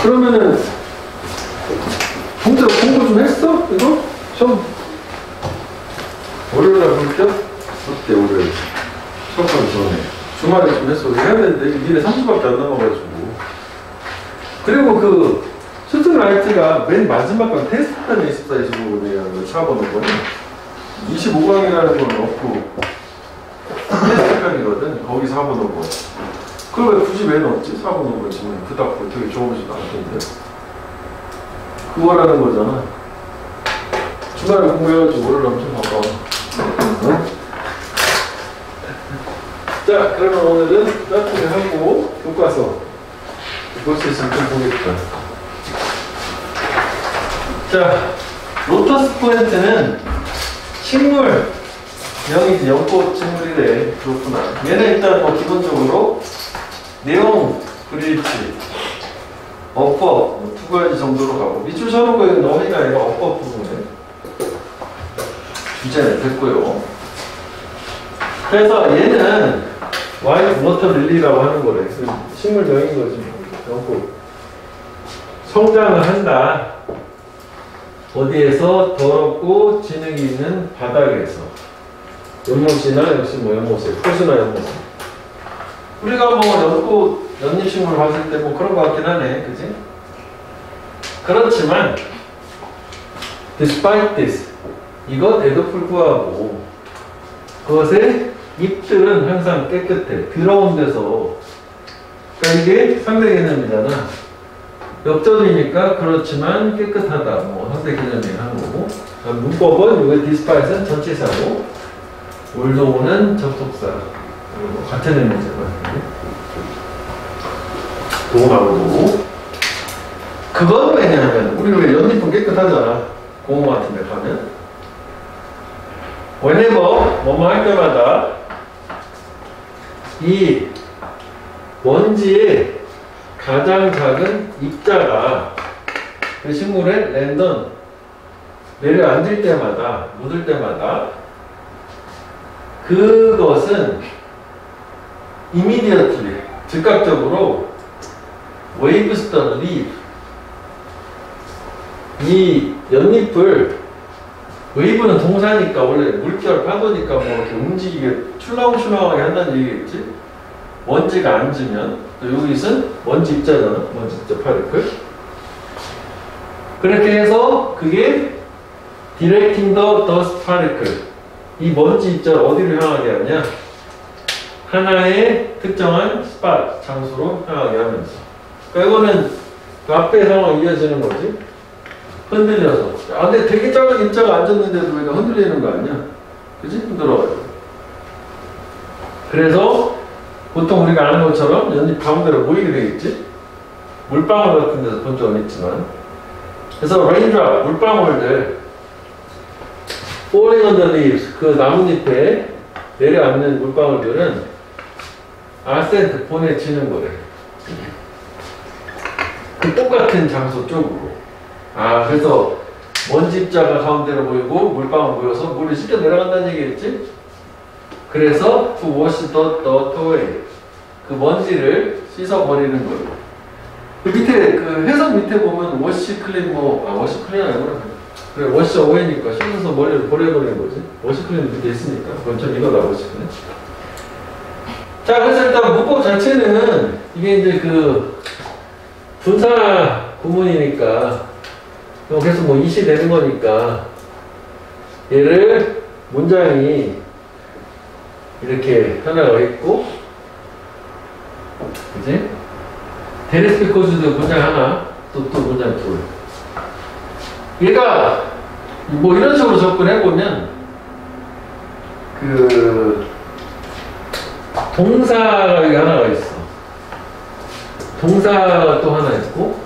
그러면은 공부 좀 했어? 이거? 시험 월요일날 볼게요? 어때 월요일? 수업하기 전에 주말에 좀 했어. 해야 되는데 니네 3주밖에 안 남아가지고. 그리고 그 스튜라이트가 맨 마지막 건 테스트판에 24, 25분이라는 거 차보는 거는 25강이라는 건 없고 테스트판이거든. 거기 4번 오고. 그걸 왜 굳이 왜 넣었지? 4번 오고 지금 그닥 되게 좋으지도 않던데. 그거라는 거잖아. 주말에 공부해가지고 월요일 엄청 바빠. 응? 자, 그러면 오늘은 짝꿍이 하고 교과서 볼 수 있으면 좀 보겠다. 자, 로터스 포인트는 식물, 영이지, 연꽃 식물이래. 그렇구나. 얘는 일단 뭐 기본적으로 내용, 브릿지, 어법 두 가지 정도로 가고, 밑줄 서는 거는 너희가 아니라 어법 부분에 주제는 됐고요. 그래서 얘는 와이트 워터 릴리라고 하는 거래. 식물 병인 거지. 연꽃. 성장을 한다. 어디에서? 더럽고 진흙이 있는 바닥에서. 연못이나 역시 뭐 연못에, 호수나 연못에. 우리가 뭐 연꽃, 연잎식물 봤을 때 뭐 그런 거 같긴 하네. 그지? 그렇지만, despite this, 이것에도 불구하고, 그것의 잎들은 항상 깨끗해. 더러운 데서. 그러니까 이게 상대 개념이잖아. 역접이니까 그렇지만 깨끗하다. 뭐 상대 개념이 하는 거고. 문법은 이거 despite은 전치사고, 올도는 접속사. 같은 의미죠. 동하고. 그건 왜냐하면 우리 왜 연잎은 깨끗하잖아. 공원 같은 데 가면. whenever 뭐뭐 할 때마다 이 먼지의 가장 작은 입자가 그 식물에 랜덤 내려앉을 때마다, 묻을 때마다 그것은 immediately, 즉각적으로 waves the leaf, 이 연잎을, 웨이브는 동사니까 원래 물결 파도니까 뭐 이렇게 움직이게 출렁출렁하게 한다는 얘기겠지? 먼지가 앉으면, 또 여기는 먼지 입자잖아. 먼지 입자 파리클. 그렇게 해서 그게 directing the dust particle, 이 먼지 입자를 어디로 향하게 하냐? 하나의 특정한 스팟, 장소로 향하게 하면서. 그러니까 이거는 그 앞에 상황이 이어지는 거지. 흔들려서. 아, 근데 되게 작은 입자가 앉았는데도 얘가 흔들리는 거 아니야? 그지? 흔들어가지고. 그래서 보통 우리가 아는 것처럼 연잎 가운데로 모이게 되겠지? 물방울 같은 데서 본 적은 있지만. 그래서 raindrop, 물방울들, falling on the leaves, 그 나뭇잎에 내려앉는 물방울들은 sent, 보내지는 거래. 그 똑같은 장소 쪽으로. 아, 그래서 먼지 입자가 가운데로 모이고 물방울 모여서 물이 씻겨 내려간다는 얘기겠지? 그래서 to wash the dirt away, 그 먼지를 씻어버리는 거예요. 그 밑에, 그 해석 밑에 보면 wash clean 뭐, wash clean 아니구나. 그래, wash away니까 씻어서 머리를 버려버리는 거지. wash clean 밑에 있으니까. 그건 좀 이거다, wash clean. 자, 그래서 일단 문법 자체는 이게 이제 그 분사 구문이니까 계속 뭐 이시 되는 거니까 얘를 문장이 이렇게 하나가 있고, 그지? 데레스피코즈도 문장 하나, 또 문장 둘. 얘가 뭐 이런 식으로 접근해보면 그 동사가 여기 하나가 있어. 동사가 또 하나 있고,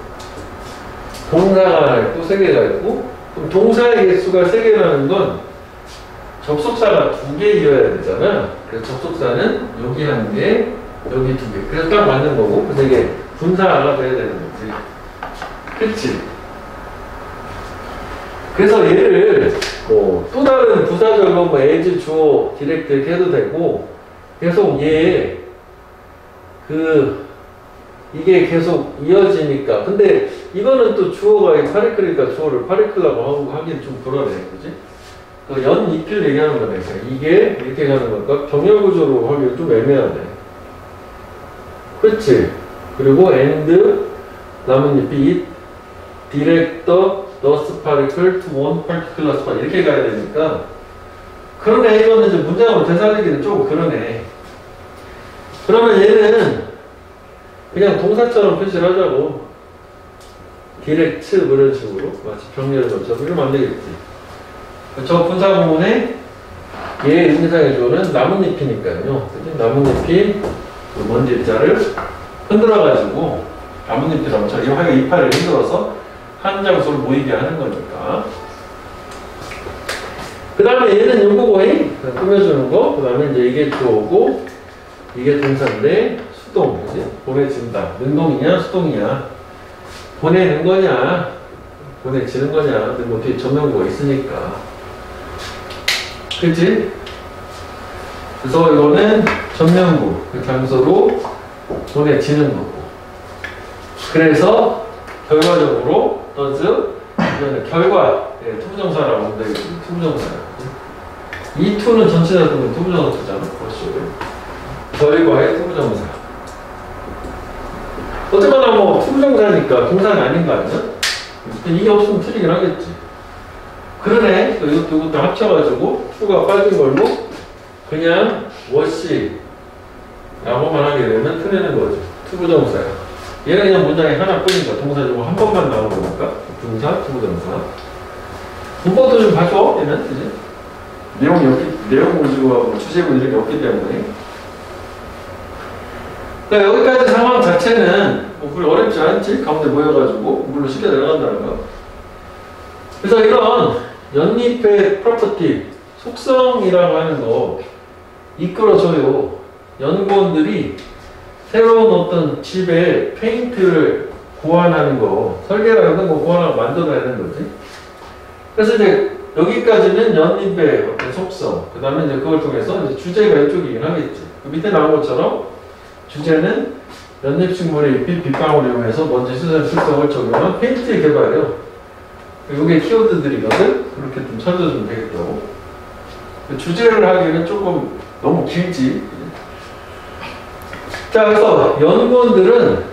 동사가 하나 있고, 세 개가 있고, 그럼 동사의 개수가 세 개라는 건 접속사가 두 개 이어야 되잖아. 그래서 접속사는 여기 한 개, 여기 두 개. 그래서 딱 맞는 거고, 그래서 이게 분사가 돼야 되는 거지. 그치? 그래서 얘를 뭐 또 다른 부사절로 뭐 as, 주어, 디렉트 이렇게 해도 되고, 계속 얘 그 이게 계속 이어지니까. 근데 이거는 또 주어가 파리클이니까 주어를 파리클라고 하긴 좀 그러네. 그지? 그 연잎을 얘기하는 거니까. 이게 이렇게 가는 거니까 병렬구조로 하기는 좀 애매하네. 그렇지? 그리고 and 나뭇잎이 it direct the particle to one particular spot 이렇게 가야 되니까 그러네. 이거는 이제 문장으로 되살리기는 조금 그러네. 그러면 얘는 그냥 동사처럼 표시를 하자고. direct 뭐 이런 식으로 마치 병렬을 거쳐 이러면 안 되겠지. 저 분사 구문에 얘 의미상의 주어는 나뭇잎이니까요. 그치? 나뭇잎이 그 먼지 입자를 흔들어가지고 나뭇잎이라고 저 이파를 흔들어서 한 장소를 모이게 하는 거니까. 그 다음에 얘는 요거고잉 꾸며주는 거. 그 다음에 이제 이게 주어고 이게 동사인데 수동, 그지? 보내진다. 능동이냐 수동이냐. 보내는 거냐 보내지는 거냐. 근데 뭐 뒤에 전명구가 있으니까. 그치? 그래서 이거는 전명구 그 장소로 보내지는 거고. 그래서 결과적으로 does 이거는 결과 투부정사라고 하는데 투부정사야. 이 to는 전체다 보면 투부정사 쓰잖아. 결과의 투부정사. 어쨌거나 뭐 투부정사니까 동사는 아닌 거 아니야? 이게 없으면 틀리긴 하겠지. 그러네. 이것도 합쳐가지고 투가 빠진 걸로 그냥 워시 라고만 하게 되면 틀리는 거죠. 투부정사야. 얘는 그냥 문장에 하나뿐이니까 동사 중에 한 번만 나오는 거니까 분사, 투부정사. 문법도 좀 봐줘. 얘는 그지? 내용 구조하고 주제문 이렇게 없기 때문에. 그러니까 여기까지 상황 자체는 뭐 그리 어렵지 않지? 가운데 모여가지고 물로 쉽게 내려간다는 거. 그래서 이런 연잎의 프로퍼티, 속성이라고 하는 거 이끌어줘요. 연구원들이 새로운 어떤 집에 페인트를 고안하는 거, 설계라는 거 고안하고 만들어내는 거지. 그래서 이제 여기까지는 연잎의 어떤 속성, 그 다음에 이제 그걸 통해서 이제 주제가 이쪽이긴 하겠지. 그 밑에 나온 것처럼 주제는 연잎식물의 잎이 빗방울을 이용해서 먼지 수산 특성을 적용한 페인트 개발이요. 이게 키워드들이거든? 그렇게 좀 찾아주면 되겠다고. 주제를 하기에는 조금 너무 길지. 자, 그래서 연구원들은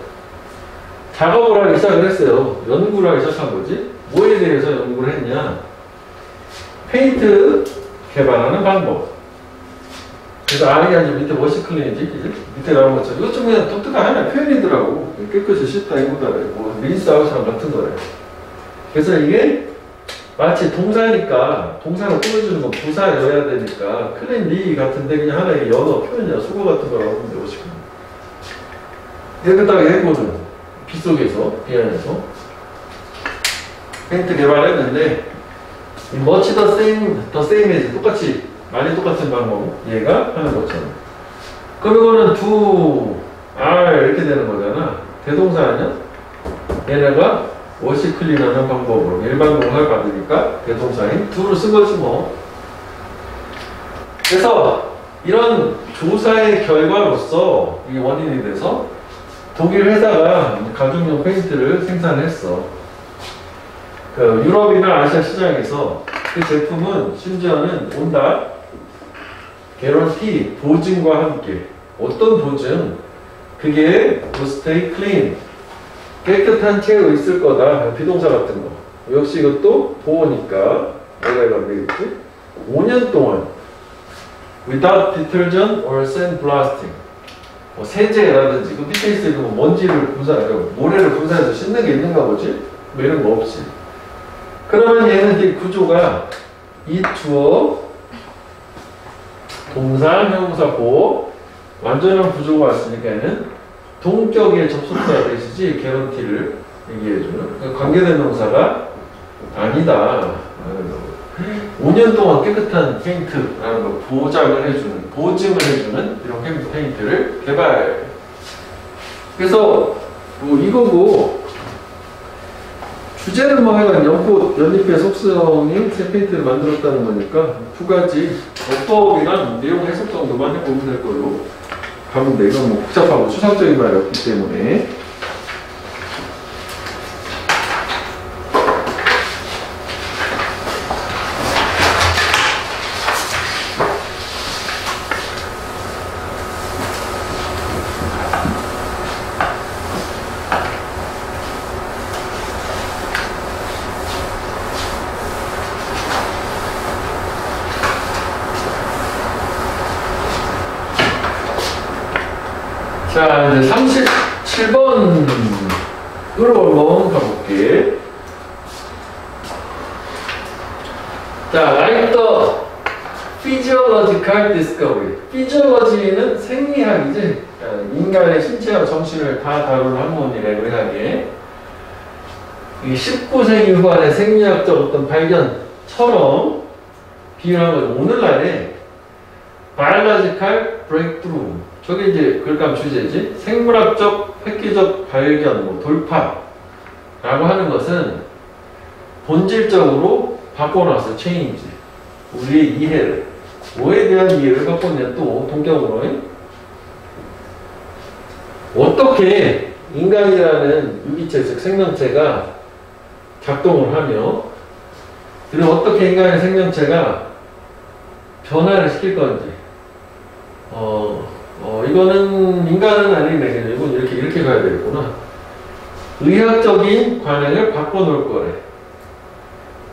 작업을 하기 시작을 했어요. 연구를 하기 시작한 거지. 뭐에 대해서 연구를 했냐? 페인트 개발하는 방법. 그래서 아래가 이제 밑에 워시클린이지, 밑에 나온 것처럼. 이것 좀 그냥 독특한 하나의 표현이더라고. 깨끗이 씻다 이거다. 뭐 린스아웃이랑 같은 거래. 그래서 이게 마치 동사니까 동사를 꾸며주는 건 부사여야 되니까 클린리 같은데 그냥 하나의 연어 표현이야. 수거 같은 거라고 하는데 워시클린. 여기다가 예고는 빗속에서, 비 안에서 페인트 개발했는데 much the same as 똑같이 많이 똑같은 방법 얘가 하는 것처럼. 그럼 이거는 do, are 이렇게 되는 거잖아. 대동사 아니야? 얘네가 워시클린하는 방법으로 일반 동사를 받으니까 대동사인 do를 쓴 거지 뭐. 그래서 이런 조사의 결과로서 이게 원인이 돼서 독일 회사가 가정용 페인트를 생산했어. 그 유럽이나 아시아 시장에서 그 제품은 심지어는 온다. 개런티, 보증과 함께. 어떤 보증? 그게 to stay clean. 깨끗한 채로 있을 거다. 비동사 같은 거. 역시 이것도 보호니까 뭐가 안 되겠지? 5년 동안 without detergent or sandblasting. 뭐 세제라든지 그 밑에 있을 뭐 먼지를 모래를 분사해서 씻는 게 있는가 보지? 뭐 이런 거 없이. 그러면 얘는 이 구조가 이 주어 동사, 형용사, 보호 완전한 구조가 왔으니까 얘는 동격의 접속사 대시지 개런티를 얘기해주는 관계된 동사가 아니다. 5년 동안 깨끗한 페인트라는 걸 보장을 해주는, 보증을 해주는 이런 페인트를 개발. 그래서 뭐 이거고 주제는 뭐 하여간 연꽃, 연잎의 속성이 새 페인트를 만들었다는 거니까 두 가지 어법이랑 내용 해석 정도만 해보면 될 걸로 가면 돼. 이건 뭐 복잡하고 추상적인 말이 없기 때문에. 자, 이제 37번으로 한번 가볼게. 자, like the physiological discovery. physiology는 생리학이지. 인간의 신체와 정신을 다 다루는 학문이래, 의학에. 이 19세기 후반의 생리학적 어떤 발견처럼 비유한 건 오늘날에 biological breakthrough. 저게 이제 글감 주제지. 생물학적, 획기적 발견, 뭐 돌파라고 하는 것은 본질적으로 바꿔놨어, change. 우리의 이해를. 뭐에 대한 이해를 바꿨냐, 또, 동격으로. 어떻게 인간이라는 유기체, 즉 생명체가 작동을 하며, 그리고 어떻게 인간의 생명체가 변화를 시킬 건지. 이거는 인간은 아니네. 이건 이렇게 가야 되겠구나. 의학적인 관행을 바꿔놓을 거래.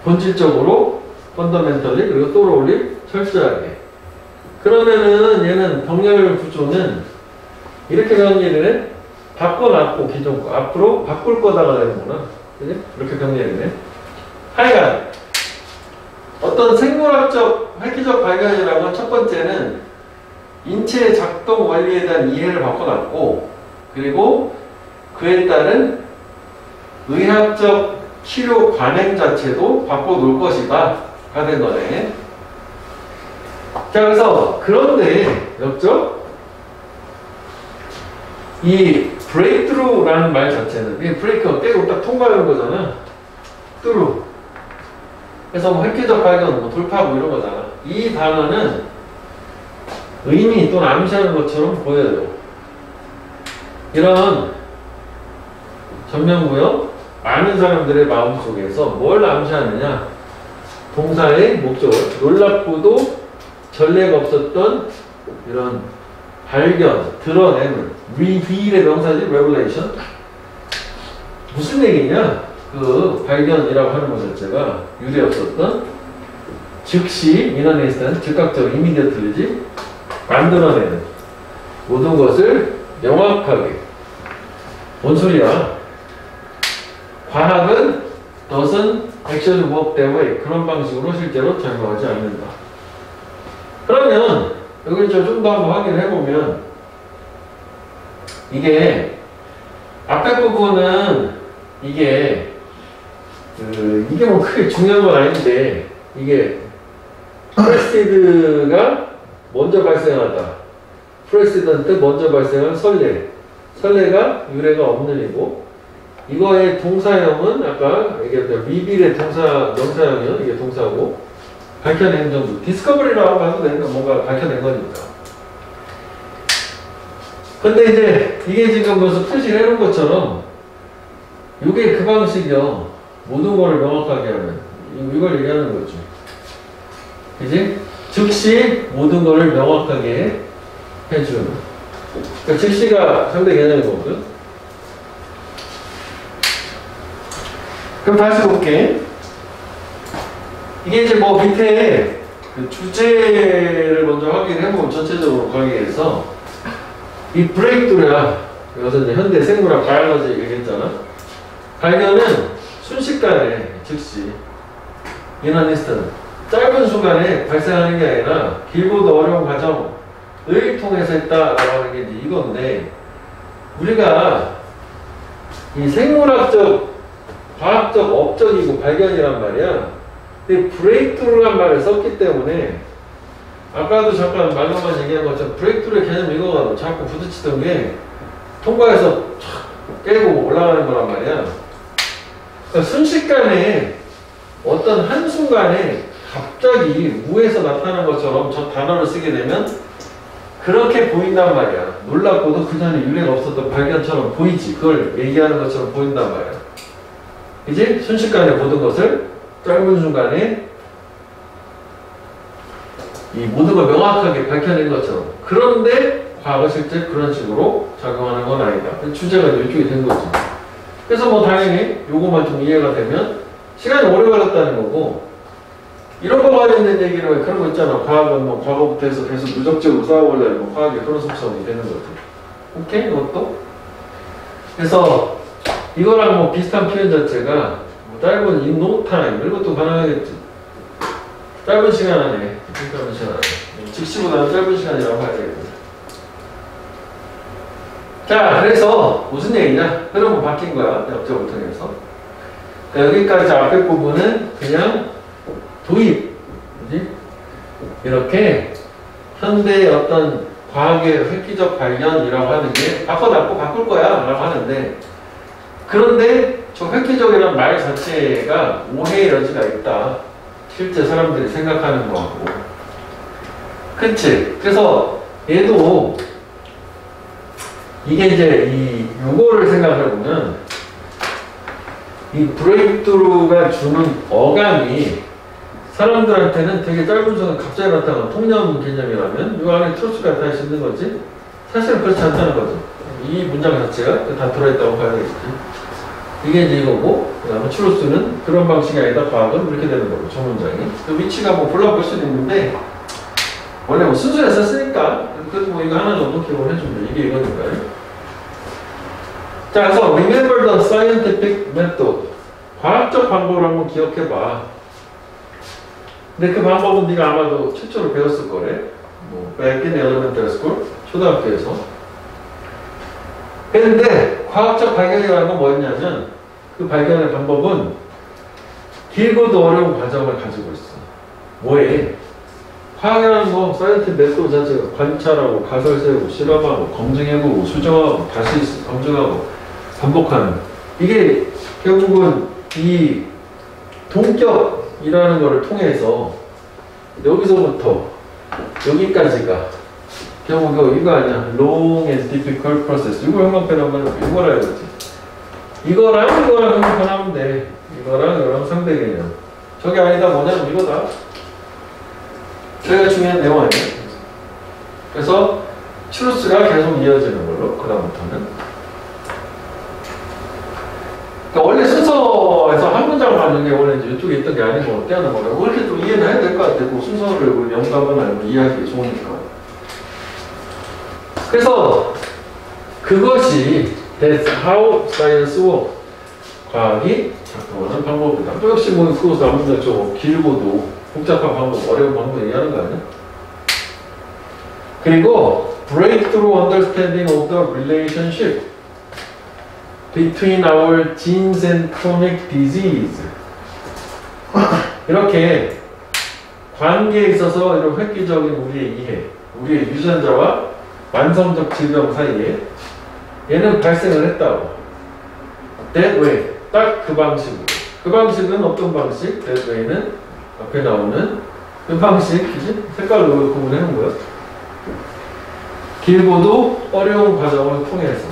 본질적으로, 펀더멘털리, 그리고 또로울리 철저하게. 그러면은 얘는 병렬 구조는 이렇게 정리를 해. 바꿔놨고, 기존 거. 앞으로 바꿀 거다가 되는구나. 그지? 이렇게 병렬이네. 하여간, 어떤 생물학적, 획기적 발견이라는 건 첫 번째는 인체의 작동 원리에 대한 이해를 바꿔놨고, 그리고 그에 따른 의학적 치료 관행 자체도 바꿔놓을 것이다. 가 된 거네. 자, 그래서, 그런데, 였죠? 이 브레이크루라는 말 자체는, 이 브레이크가 깨고 딱 통과하는 거잖아. 뚜루. 그래서 뭐 획기적 발견, 뭐 돌파, 뭐 이런 거잖아. 이 단어는 의미 또는 암시하는 것처럼 보여요. 이런 전면구역, 많은 사람들의 마음속에서 뭘 암시하느냐? 동사의 목적을, 놀랍고도 전례가 없었던 이런 발견, 드러내는, reveal의 명사지, revelation. 무슨 얘기냐? 그 발견이라고 하는 것 자체가 유례 없었던 즉시, in an instant, 즉각적으로, immediately지, 만들어내는 모든 것을 명확하게. 뭔 소리야? 과학은 doesn't actually work that way. 그런 방식으로 실제로 작용하지 않는다. 그러면 여기 좀 더 한번 확인을 해보면 이게 앞에 부분은 이게 뭐 크게 중요한 건 아닌데 이게 프레시드가 먼저 발생하다. 프레시던트 먼저 발생한 설례. 설례가 유래가 없는 이고 이거의 동사형은 아까 얘기했던 리빌의 동사, 명사형이요. 이게 동사고 밝혀낸 정도. 디스커버리라고 해도 되는 건 뭔가 밝혀낸 거니까. 근데 이제 이게 지금 무슨 표시를 해놓은 것처럼 이게 그 방식이요. 모든 걸 명확하게 하면 이걸 얘기하는 거죠. 그지? 즉시 모든 걸 명확하게 해주는. 그러니까 즉시가 상대 개념인 거거든. 그럼 다시 볼게. 이게 이제 뭐 밑에 그 주제를 먼저 확인해보면 전체적으로 관계해서 이 브레이크루야. 여기서 이제 현대 생물학 바이올로지 얘기했잖아. 발견은 순식간에 즉시 in an instant 짧은 순간에 발생하는 게 아니라 길고도 어려운 과정을 통해서 했다라고 하는 게 이제 이건데 우리가 이 생물학적, 과학적, 업적이고 발견이란 말이야. 근데 브레이크루란 말을 썼기 때문에 아까도 잠깐 말로만 얘기한 것처럼 브레이크루의 개념 이거가 자꾸 부딪히던 게 통과해서 깨고 올라가는 거란 말이야. 그러니까 순식간에 어떤 한순간에 갑자기 무에서 나타난 것처럼 저 단어를 쓰게 되면 그렇게 보인단 말이야. 놀랍고도 그 전에 유래가 없었던 발견처럼 보이지. 그걸 얘기하는 것처럼 보인단 말이야. 이제 순식간에 모든 것을 짧은 순간에 이 모든 걸 명확하게 밝혀낸 것처럼. 그런데 과거 실제 그런 식으로 작용하는 건 아니다. 주제가 이쪽이 된 거지. 그래서 뭐 당연히 요거만 좀 이해가 되면 시간이 오래 걸렸다는 거고 이런 거 관련된 얘기를 그런 거 있잖아. 과학은 뭐 과거부터 해서 계속 누적적으로 쌓아올려야 뭐 과학의 그런 속성이 되는 거지. 오케이? 이것도? 그래서 이거랑 뭐 비슷한 표현 자체가 뭐 짧은 in no time 이것도 가능하겠지. 짧은 시간 안에, 짧은 시간 안에. 즉시보다는 짧은 시간이라고 봐야 되겠구나. 자, 그래서 무슨 얘기냐? 흐름은 바뀐 거야. 역적을 통해서. 그러니까 여기까지 앞에 부분은 그냥 도입. 그지? 이렇게 현대의 어떤 과학의 획기적 발견이라고 하는 게 바꿔 거야 라고 하는데, 그런데 저 획기적이라는 말 자체가 오해의 여지가 있다. 실제 사람들이 생각하는 거하고. 그치? 그래서 얘도 이게 이제 요거를 생각해보면 이 브레이크트루가 주는 어감이 사람들한테는 되게 짧은 시간 갑자기 나타나는 통념 개념이라면 이 안에 트루스가 다 있는 거지? 사실은 그렇지 않다는 거죠. 이 문장 자체가 다 들어있다고 봐야 되겠지. 이게 이제 이거고, 그 다음에 트루스는 그런 방식이 아니다, 과학은 이렇게 되는 거고, 저 문장이. 그 위치가 뭐 골라볼 수도 있는데, 원래 뭐 순서에 썼으니까, 그래도 뭐 이거 하나 정도 기억을 해주면 이게 이거니까요. 자, 그래서 remember the scientific method. 과학적 방법을 한번 기억해봐. 근데 그 방법은 네가 아마도 최초로 배웠을 거래. 뭐 back in elementary school, 초등학교에서. 그런데 과학적 발견이라는 건 뭐였냐면 그 발견의 방법은 길고도 어려운 과정을 가지고 있어. 뭐에? 과학이라는 거 사이언티픽 메소드 자체가 관찰하고 가설 세우고 실험하고 검증해보고 수정하고 다시 검증하고 반복하는, 이게 결국은 이 동격이라는 것을 통해서 여기서부터 여기까지가 결국 이거 아니야. long and difficult process. 이걸 형광펜하면 이걸 알겠지. 이거랑 형광펜하면 돼. 이거랑 상대 개념. 저게 아니다 뭐냐면 이거다. 저희가 중요한 내용 아니에요. 그래서 트루스가 계속 이어지는 걸로 그 다음부터는. 그러니까 원래 순서에서 한 문장만 하는 게 원래 이제 이쪽에 있던 게 아니고 떼어놓은 거라고 이렇게 좀 이해는 해야 될 것 같아요. 그 순서를 영감은 알고 이해하기 좋으니까. 그래서 그것이 That's how science works. 과학이 작동하는 방법이다. 또 역시 뭐 그것도 아무튼 저 길고도 복잡한 방법, 어려운 방법 얘기하는 거 아니야? 그리고 breakthrough understanding of the relationship between our genes and chronic disease. 이렇게 관계에 있어서 이런 획기적인 우리의 이해, 우리의 유전자와 만성적 질병 사이에 얘는 발생을 했다고. That way. 딱 그 방식으로. 그 방식은 어떤 방식? That way는 앞에 나오는 그 방식, 그지? 색깔로 구분해 놓은 거야. 길고도 어려운 과정을 통해서.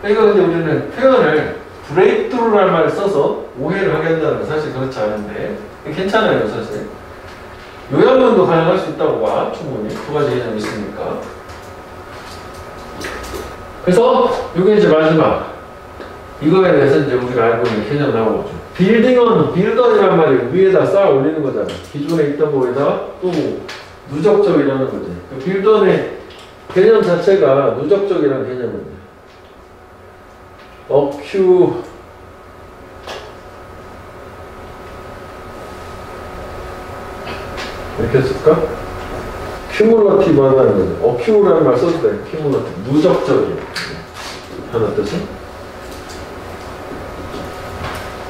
이거 근데 우리는 표현을 브레이크트루라는 말을 써서 오해를 하게 한다는 건 사실 그렇지 않은데 괜찮아요, 사실. 요양론도 가능할 수 있다고 봐, 충분히. 두 가지 개념이 있으니까. 그래서 이게 이제 마지막. 이거에 대해서 이제 우리가 알고 있는 개념 나오죠. 빌던이란 말이 위에다 쌓아 올리는 거잖아. 기존에 있던 거에다가 또 누적적이라는 거지. 그 빌던의 개념 자체가 누적적이라는 개념입니다. 이렇게 쓸까? 큐뮬러티브 하다는 거죠. 어큐라는 말 써도 돼. 큐뮬러티브. 누적적인. 하나 뜻은?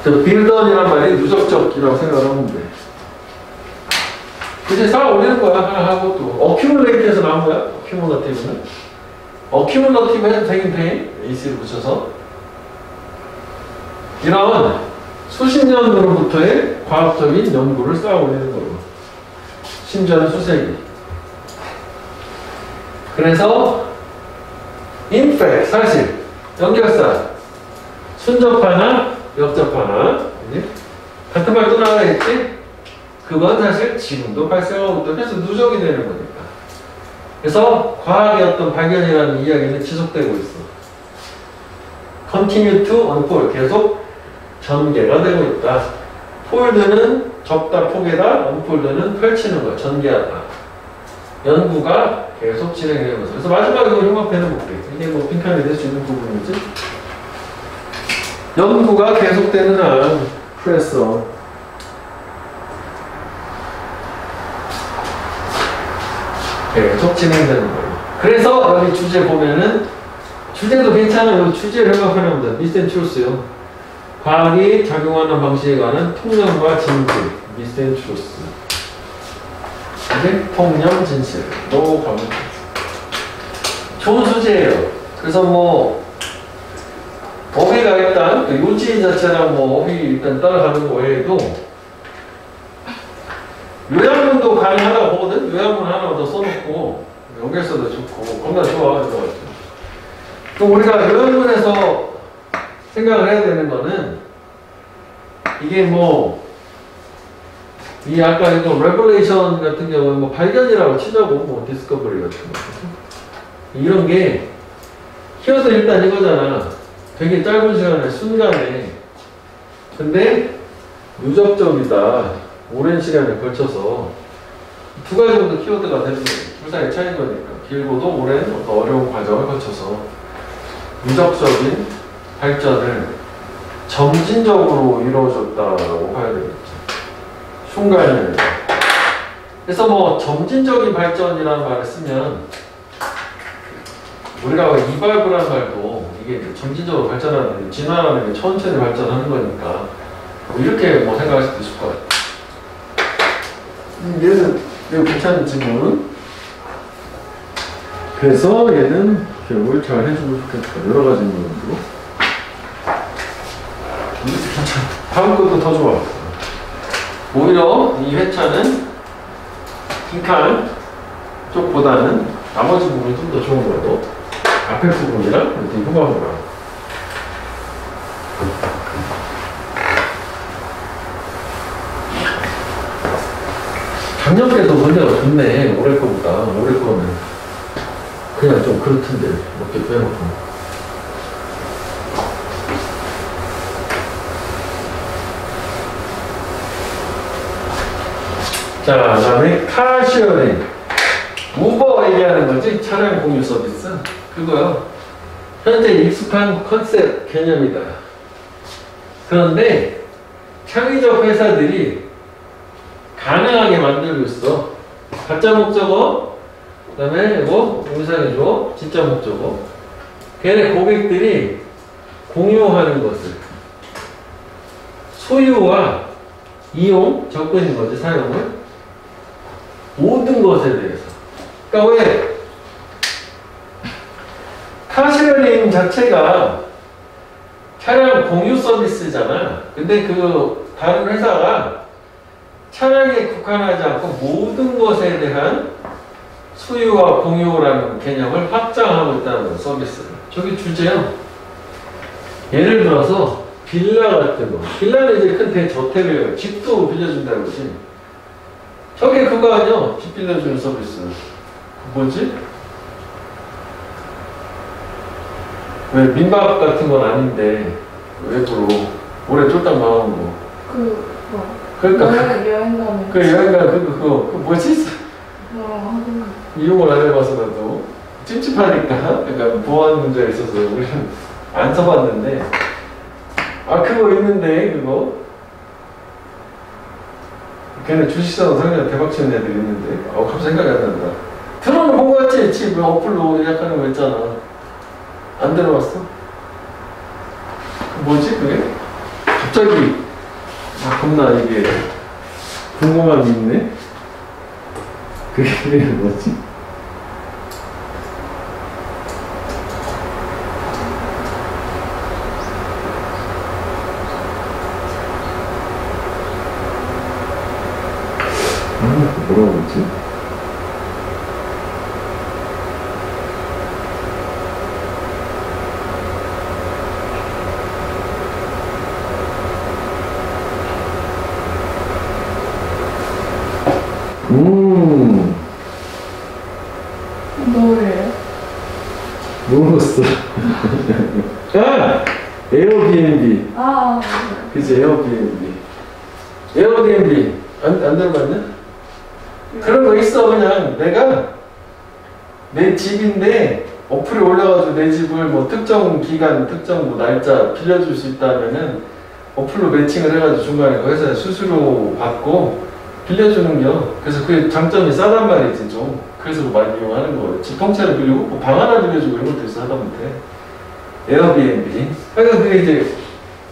저 빌던이란 말이 누적적이라고 생각하면 돼. 이제 쌓아 올리는 거야. 하나 하고 또. 어큐뮬레이트에서 나온 거야. 어큐뮬러티브는. 어큐뮬러티브 해도 되긴 돼. AC를 붙여서. 이런 수십 년으로부터의 과학적인 연구를 쌓아 올리는 거고. 심지어는 수세기. 그래서 in fact, 사실 연결사 순접하나 역접하나 같은 말 또 나와야겠지? 그건 사실 지금도 발생하고 있다. 그래서 누적이 되는 거니까. 그래서 과학의 어떤 발견이라는 이야기는 지속되고 있어. continue to unfold. 계속 전개가 되고 있다. fold는 접다, 포개다, unfold는 펼치는 거야. 전개하다. 연구가 계속 진행되면서. 그래서 마지막에 흉악편을 볼게. 이게 뭐 빈칸이 될 수 있는 부분이지. 연구가 계속되는 한 그래서 계속 진행되는 거예요. 그래서 여기 주제 보면은 주제도 괜찮아요. 주제를 생각하면 미스앤 트루스요. 과학이 작용하는 방식에 관한 통념과 진실. 미스앤 트루스. 이제 통념 진실. 너무 가면 좋은 주제예요. 그래서 뭐 어휘가 일단 그 요지 자체랑 뭐 어휘 일단 따라가는 거 외에도 요약문도 가능하다고 보거든. 요약문 하나 더 써놓고 연결서도 좋고 겁나 좋아. 또 우리가 요약문에서 생각을 해야 되는 거는 이게 뭐 이 아까 이거 레볼레이션 같은 경우는 뭐 발견이라고 치자고 뭐 디스커버리 같은 거 이런 게 키워서 일단 이거잖아. 되게 짧은 시간에 순간에 근데 누적적이다. 오랜 시간에 걸쳐서 두 가지 정도 키워드가 되는 거예요. 둘 사이 차이인 거니까 길고도 오랜 어떤 어려운 과정을 거쳐서 누적적인 발전을 점진적으로 이루어졌다라고 봐야 되겠죠. 순간을. 그래서 뭐 점진적인 발전이라는 말을 쓰면 우리가 이발브라는 말도 이게 점진적으로 발전하는 게 진화라는 게 천천히 발전하는 거니까 뭐 이렇게 뭐 생각할 수도 있을 것 같아요. 얘는 매우 괜찮은 질문. 그래서 얘는 기억을 잘 해주면 좋겠다. 여러 가지 질문으로. 다음 것도 더 좋아. 오히려 이 회차는 빈칸 쪽보다는 나머지 부분이 좀 더 좋은 거고 앞에 부분이랑 이렇게 후반부랑 작년에도 문제가 좋네. 올해 거보다. 올해 거는 그냥 좀 그렇던데 몇 개 빼놓고. 자, 그 다음에 카시어링. 우버 얘기하는 거지? 차량 공유 서비스. 그거요. 현재 익숙한 컨셉 개념이다. 그런데 창의적 회사들이 가능하게 만들고 있어. 가짜 목적어, 그 다음에 이거 의상해줘. 진짜 목적어. 걔네 고객들이 공유하는 것을 소유와 이용, 접근인 거지, 사용을. 모든 것에 대해서. 그러니까 왜? 카시어링 자체가 차량 공유 서비스잖아. 근데 그 다른 회사가 차량에 국한하지 않고 모든 것에 대한 소유와 공유라는 개념을 확장하고 있다는 서비스를. 저기 주제요. 예를 들어서 빌라 같은 거. 빌라는 이제 큰 대저택을 집도 빌려준다는 거지. 저게 그거 아니야? 집 빌려주는 서비스. 그 뭐지? 왜 민박 같은 건 아닌데 외부로 오래 쫄딱 나오는 거. 그러니까 여행 가면. 여행 가면 그거 뭐지? 이용을 안 해봐서 나도 찝찝하니까. 그러니까 보안 문제가 있어서 우리는 안 써봤는데. 아 그거 있는데 그거. 걔네 주식사도 상당히 대박치는 애들이 있는데 갑자기 생각이 안 난다. 들어는 본 거 같지? 집 어플로 예약하는 거 있잖아. 안 들어봤어? 뭐지 그게? 갑자기 겁나 이게 궁금함이 있네? 그게 뭐지? 뭐라고 했지? 뭐예요? 모르겠어. 아! 에어비앤비. 아, 그치, 에어비앤비. 에어비앤비. 안 들어봤냐? 그런 거 있어. 그냥 내가 내 집인데 어플에 올려가지고 내 집을 뭐 특정 기간, 특정 뭐 날짜 빌려줄 수 있다면은 어플로 매칭을 해가지고 중간에 그 회사에 수수료 받고 빌려주는겨. 그래서 그 장점이 싸단 말이지 좀. 그래서 많이 이용하는 거예요. 집 통째로 빌리고 뭐 방 하나 빌려주고 이런 것도 있어 하다못해. 에어비앤비. 그러니까 그게 이제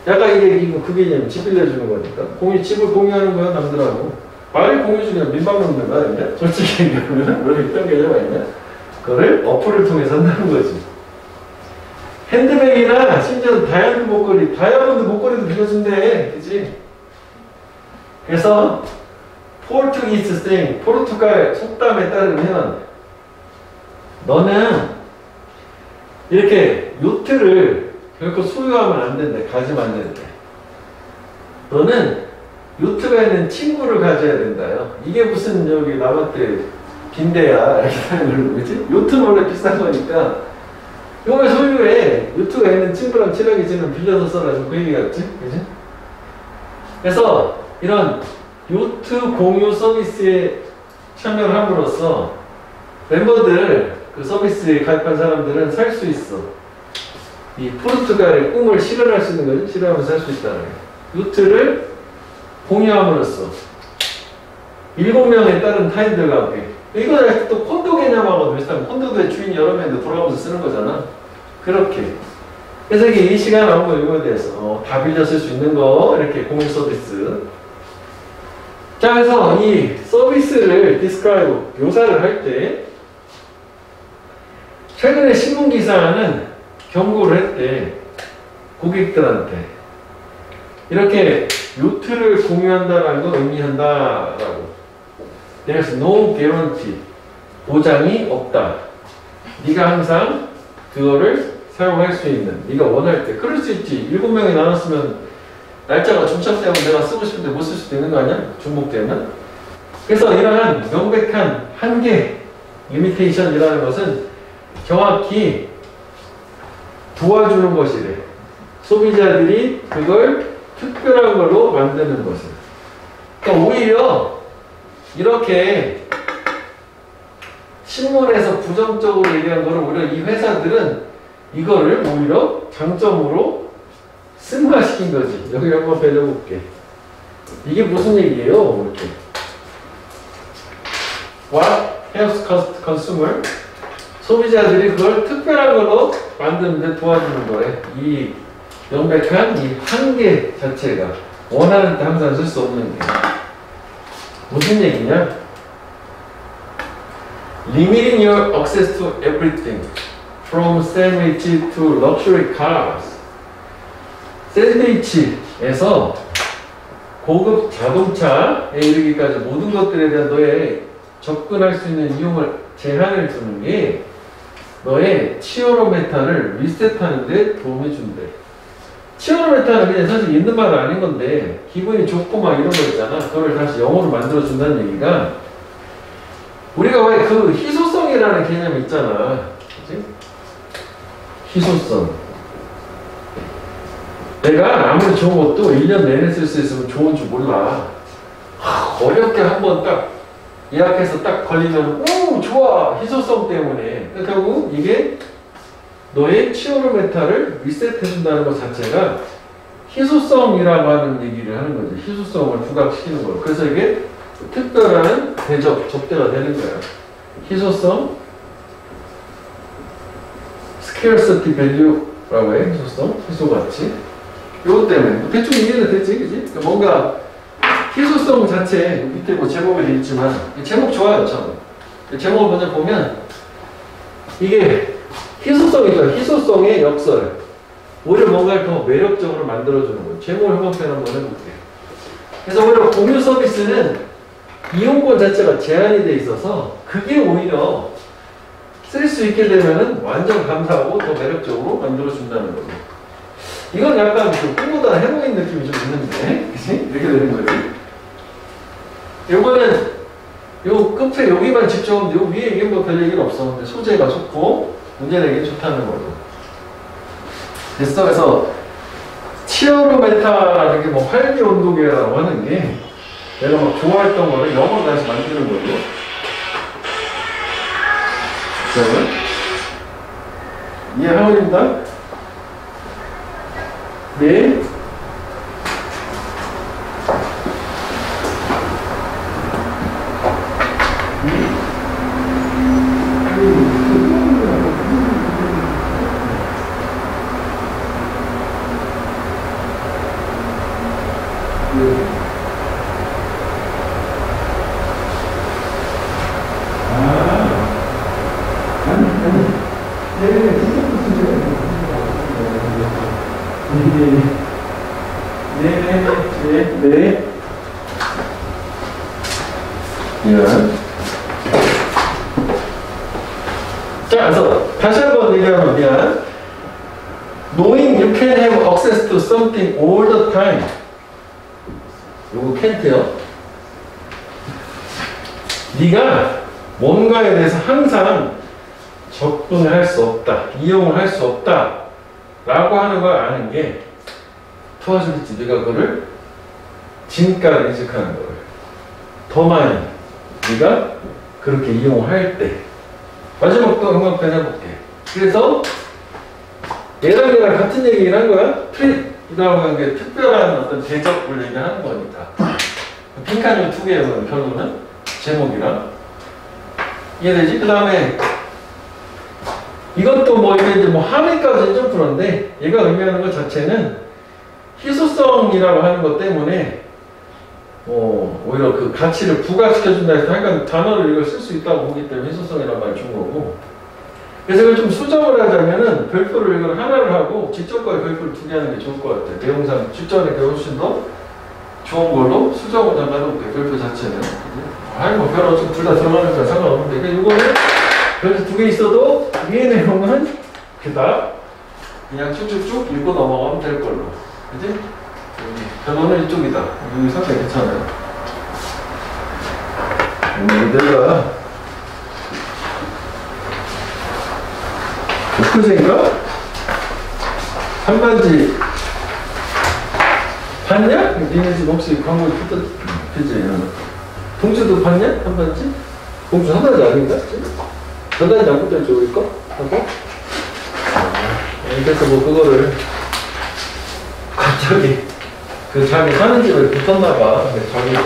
약간 이게 그 개념이 집 빌려주는 거니까. 집을 공유하는 거야 남들하고. 말이 공유 중에 민박 넣는 거야 근데? 솔직히 얘기하면 원래 있던 개념 아니냐? 그거를 어플을 통해서 한다는 거지. 핸드백이나 심지어 다이아몬드 목걸이도 빌려준대. 그치? 그래서 포르투기스 스팅, 포르투갈 속담에 따르면 너는 이렇게 요트를 결코 소유하면 안 된대. 가지면 안 된대. 너는 요트가 있는 친구를 가져야 된다요. 이게 무슨 여기 남한테 빈대야 이렇게 하는 거지? 요트는 원래 비싼 거니까 이걸 소유해. 요트가 있는 친구랑 친하게 지내면 빌려서 써라. 그 얘기 같지? 그지? 그래서 이런 요트 공유 서비스에 참여를 함으로써 멤버들 그 서비스에 가입한 사람들은 살 수 있어. 이 포르투갈의 꿈을 실현할 수 있는 거지. 실현하면서 살 수 있다는 거야. 요트를 공유함으로써 7명에 따른 타인들과 함께. 이거 또 콘도 개념하고 비슷하면 콘도도의 주인이 여러 명인데 돌아가면서 쓰는 거잖아. 그렇게. 그래서 이게 이 시간에 나온 거 이거에 대해서 다 빌려 쓸 수 있는 거 이렇게 공유 서비스. 자, 그래서 이 서비스를 디스크라이브 묘사를 할 때 최근에 신문기사는 경고를 했대. 고객들한테 이렇게 요트를 공유한다라는 걸 의미한다라고. There's no guarantee. 보장이 없다. 네가 항상 그거를 사용할 수 있는, 네가 원할 때. 그럴 수 있지. 7명이 나눴으면 날짜가 중첩되면 내가 쓰고 싶은데 못 쓸 수도 있는 거 아니야? 중복되면. 그래서 이러한 명백한 한계, 리미테이션이라는 것은 정확히 도와주는 것이래. 소비자들이 그걸 특별한 걸로 만드는 것을. 그러니까 오히려 이렇게 신문에서 부정적으로 얘기한 거를 오히려 이 회사들은 이거를 오히려 장점으로 승화시킨 거지. 여기 한번 배워볼게. 이게 무슨 얘기예요? 이렇게. What helps consumer? 소비자들이 그걸 특별한 걸로 만드는데 도와주는 거래. 이 명백한 이 한계 자체가 원하는 때 항상 쓸 수 없는 게. 무슨 얘기냐? Limiting your access to everything from sandwich to luxury cars. 샌드위치에서 고급 자동차에 이르기까지 모든 것들에 대한 너의 접근할 수 있는 이용을 제한을 두는 게 너의 치어로메타를 리셋하는 데 도움이 준대. 치어로메타는 그냥 사실 있는 말은 아닌 건데 기분이 좋고 막 이런 거 있잖아. 그걸 다시 영어로 만들어 준다는 얘기가 우리가 왜 그 희소성이라는 개념이 있잖아. 그치? 희소성. 내가 아무리 좋은 것도 1년 내내 쓸 수 있으면 좋은 줄 몰라. 어렵게 한번 딱 예약해서 딱 걸리면 오 좋아 희소성 때문에. 결국 이게 너의 치오로메타를 리셋해준다는 것 자체가 희소성이라고 하는 얘기를 하는 거지. 희소성을 부각시키는 거예요. 그래서 이게 특별한 접대가 되는 거야. 희소성, scarcity value라고 해. 희소성, 희소가치. 요것 때문에 대충 이해는 되지, 그지? 그러니까 뭔가 희소성 자체 밑에 뭐 제목이 돼 있지만 제목 좋아요, 참. 제목을 먼저 보면 이게 희소성이죠. 희소성의 역설. 오히려 뭔가를 더 매력적으로 만들어주는 거예요. 제목을 한번 해볼게요. 그래서 오히려 공유 서비스는 이용권 자체가 제한이 돼 있어서 그게 오히려 쓸 수 있게 되면은 완전 감사하고 더 매력적으로 만들어준다는 거죠. 이건 약간 그 꿈보다 해보인 느낌이 좀 있는데, 그치? 이렇게 되는 거지. 요거는 요 끝에 여기만 집중하면 요 위에 이게 뭐 별 얘기는 없어. 근데 소재가 좋고 문제내기 좋다는 거죠. 됐어. 그래서 치어로메타라는 게 뭐 활기 온도계라고 하는 게 내가 막 좋아했던 거를 영어로 다시 만드는 거죠. 그러면 이해하고 있다? 네. 네. 자, 그래서 다시 한번 얘기하면 미안. Knowing you can have access to something all the time. 요거 can't요. 네가 뭔가에 대해서 항상 접근을 할 수 없다, 이용을 할 수 없다 라고 하는 걸 아는 게 도와주겠지. 네가 그거를 진가를 인식하는 거를 더 많이 네가 그렇게 이용을 할 때. 마지막 또 한번 해볼게. 그래서 얘랑 같은 얘기를 한 거야. 트릿이라고 하는 게 특별한 어떤 대접을 얘기하는 거니까. 빈칸이 두 개의 결론은 제목이랑 이해되지? 그 다음에 이것도 뭐 이게 이제 뭐 함의까지는 좀 그런데 얘가 의미하는 것 자체는 희소성이라고 하는 것 때문에 오히려 그 가치를 부각시켜준다 해서 하여간 단어를 이걸 쓸 수 있다고 보기 때문에 희소성이라는 말을 준 거고. 그래서 이걸 좀 수정을 하자면은 별표를 이걸 하나를 하고 직접과의 별표를 두 개 하는 게 좋을 것 같아요. 내용상 직전에 훨씬 더 좋은 걸로 수정을 담아놓을게요. 별표 자체는. 아니 뭐 별 어차피 둘 다 들어가니까 상관없는데. 그러니까 이거는 별표 두 개 있어도 위의 내용은 그닥 그냥 쭉쭉쭉 읽고 넘어가면 될 걸로. 그지? 결론은 이쪽이다. 여기 상당히 괜찮아요. 내가 엊그제인가? 한반지 봤냐? 니네 집 혹시 광고 그지? 동주도 봤냐? 한반지? 동주 한반지 아닌가? 전단지 안 붙었죠 우리 거? 하고? 그래서 뭐 그거를 갑자기 그 자기 사는 집에 붙었나봐. 자기도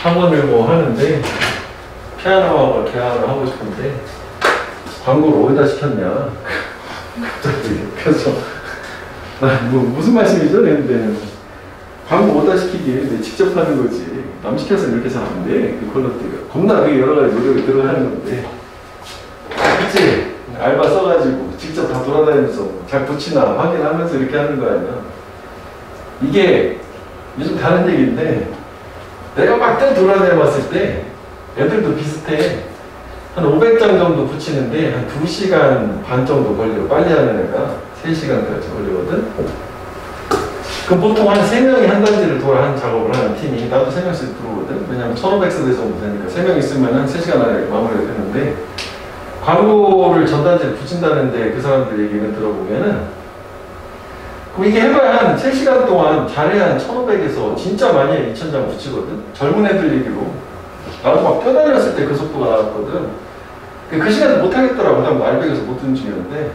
학원을 뭐 하는데 피아노학을 개학을 하고 싶은데 광고를 어디다 시켰냐. 갑자기 그래서 나 뭐 무슨 말씀이죠? 그랬는데 광고 어디다 시키기? 내 직접 하는 거지. 남 시켜서 이렇게 잘 안 돼. 그 퀄리티가 겁나 되게 여러 가지 노력이 들어가는 건데. 그치? 알바 써가지고 직접 다 돌아다니면서 잘 붙이나 확인하면서 이렇게 하는 거 아니야. 이게 요즘 다른 얘기인데 내가 막 돌아다녀 봤을 때 애들도 비슷해. 한 500장 정도 붙이는데 한 2시간 반 정도 걸려. 빨리 하는 애가 3시간까지 걸리거든. 그럼 보통 한 3명이 한 단지를 돌아 한 작업을 하는 팀이, 나도 3명씩 들어오거든. 왜냐면 1500세대 정도 되니까 3명 있으면 한 3시간 안에 마무리가 되는데, 광고를 전 단지를 붙인다는데 그 사람들 얘기는 들어보면은 그럼 이게 해봐야 한 3시간 동안 잘해야 한 1500에서 진짜 많이 해 2000장 붙이거든. 젊은 애들 얘기로. 나도 막 뛰어다녔을 때 그 속도가 나왔거든. 그 시간에 못하겠더라고. 난 알백에서 못 움직이는데.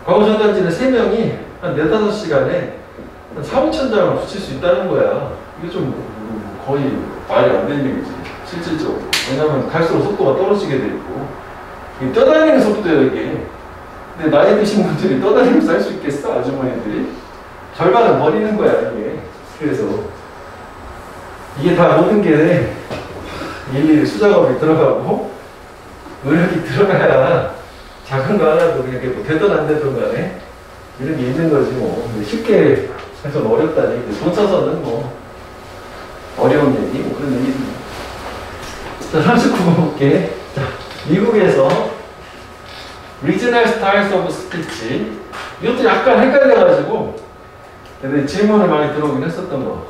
광고 전단지는 3명이 한 4, 5시간에 한 4,000~5,000장을 붙일 수 있다는 거야. 이게 좀 거의 말이 안 되는 얘기지. 실질적으로. 왜냐면 갈수록 속도가 떨어지게 돼 있고. 뛰어다니는 속도야, 이게. 근데 나이 드신 분들이 떠다니면서 할 수 있겠어? 아주머니들이? 절반은 버리는 거야, 이게. 그래서 이게 다 모든 게 일일이 수작업이 들어가고 노력이 들어가야 작은 거 하나도 그냥 뭐 되든 안 되든 간에 이런 게 있는 거지 뭐. 근데 쉽게 해서 어렵다니. 돈 써서는 뭐 어려운 얘기 뭐 그런 얘기지. 자, 39번 볼게. 자, 미국에서 Regional Styles of Speech, 이것도 약간 헷갈려가지고 근데 질문을 많이 들어오긴 했었던 거.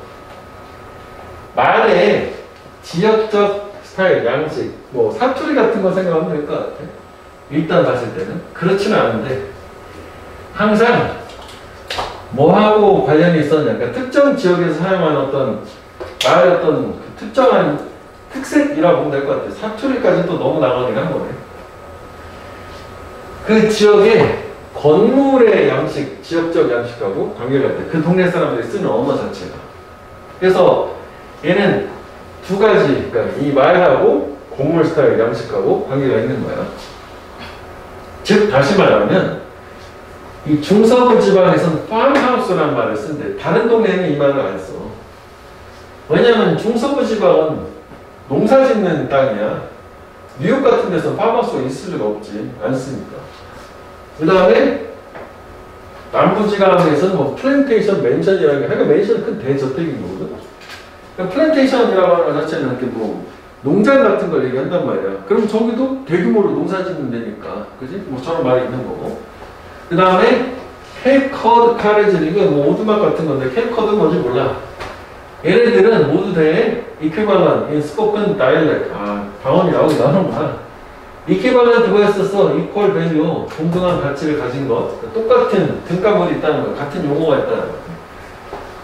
말의 지역적 스타일, 양식, 뭐 사투리 같은 거 생각하면 될 것 같아. 일단 봤을 때는 그렇지는 않은데 항상 뭐하고 관련이 있었냐, 그러니까 특정 지역에서 사용하는 어떤 말의 어떤 그 특정한 특색이라고 보면 될 것 같아. 사투리까지 또 너무 나가긴 한 거네. 그 지역의 건물의 양식, 지역적 양식하고 관계가 있다. 그 동네 사람들이 쓰는 언어 자체가. 그래서 얘는 두 가지, 그러니까 이 말하고 건물 스타일 양식하고 관계가 있는 거야. 즉 다시 말하면 이 중서부 지방에서는 farmhouse라는 말을 쓴대. 다른 동네는 이 말을 안 써. 왜냐하면 중서부 지방은 농사 짓는 땅이야. 뉴욕 같은 데서 farmhouse가 있을 리가 없지. 안 쓰니까. 그 다음에 남부 지방에서는 뭐 플랜테이션 맨션이라는 게, 그러니까 맨션은 큰 대저택인 거거든. 그러니까 플랜테이션이라고 하는 것 자체는 이렇게 뭐 농장 같은 걸 얘기한단 말이야. 그럼 저기도 대규모로 농사 짓는 데니까, 그지? 뭐 저런 말이 있는 거고. 그 다음에 케이프 커드 카레지, 이거 뭐 오두막 같은 건데 케이프 커드 뭔지 몰라. 얘네들은 모두 다 equivalent in spoken dialect. 아, 방언이라고 나오는구나. equivalent 뭐였었어? equal value, 동등한 가치를 가진 것. 똑같은 등가물이 있다는 거, 같은 용어가 있다는 거.